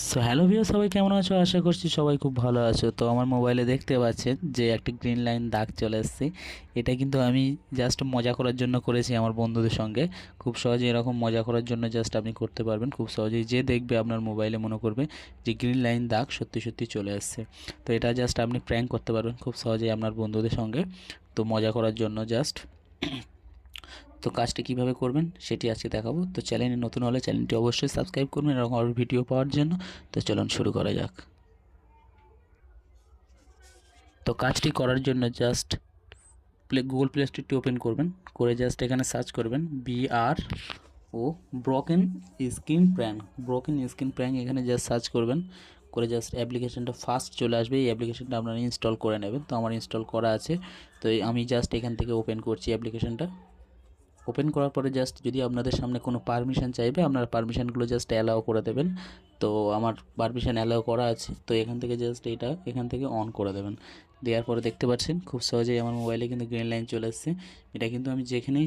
So hello viewers, সবাই কেমন আছো? আশা করছি সবাই খুব ভালো আছো। তো আমার মোবাইলে দেখতে পাচ্ছেন যে একটা গ্রিন লাইন দাগ চলে এসেছে। এটা কিন্তু আমি জাস্ট মজা করার জন্য করেছি আমার বন্ধুদের সঙ্গে। খুব সহজে এরকম মজা করার জন্য জাস্ট আপনি করতে পারবেন খুব সহজেই। যে দেখবে আপনার মোবাইলে মনে করবে যে গ্রিন লাইন দাগ সত্যি সত্যি চলে আসছে। তো এটা জাস্ট আপনি প্র্যাঙ্ক করতে পারবেন খুব সহজেই আপনার বন্ধুদের সঙ্গে। তো মজা করার জন্য জাস্ট তো কাজটি কীভাবে করবেন সেটি আজকে দেখাবো। তো চ্যানেলে নতুন হলে চ্যানেলটি অবশ্যই সাবস্ক্রাইব করবেন এরকম আরও ভিডিও পাওয়ার জন্য। তো চলুন শুরু করা যাক। তো কাজটি করার জন্য জাস্ট গুগল প্লে স্টোরটি ওপেন করবেন, করে জাস্ট এখানে সার্চ করবেন BRO broken screen prank. Broken screen prank এখানে জাস্ট সার্চ করবেন, করে জাস্ট অ্যাপ্লিকেশনটা ফার্স্ট চলে আসবে। এই অ্যাপ্লিকেশনটা আপনারা ইনস্টল করে নেবেন। তো আমার ইনস্টল করা আছে। তো আমি জাস্ট এখান থেকে ওপেন করছি অ্যাপ্লিকেশনটা। ওপেন করার পরে জাস্ট যদি আপনাদের সামনে কোনো পারমিশন চাইবে, আপনারা পারমিশনগুলো জাস্ট অ্যালাউ করে দেবেন। তো আমার পারমিশন অ্যালাউ করা আছে। তো এখান থেকে জাস্ট এটা এখান থেকে অন করে দেবেন। দেওয়ার পরে দেখতে পাচ্ছেন খুব সহজেই আমার মোবাইলে কিন্তু গ্রিন লাইন চলে এসেছে। এটা কিন্তু আমি যেখানেই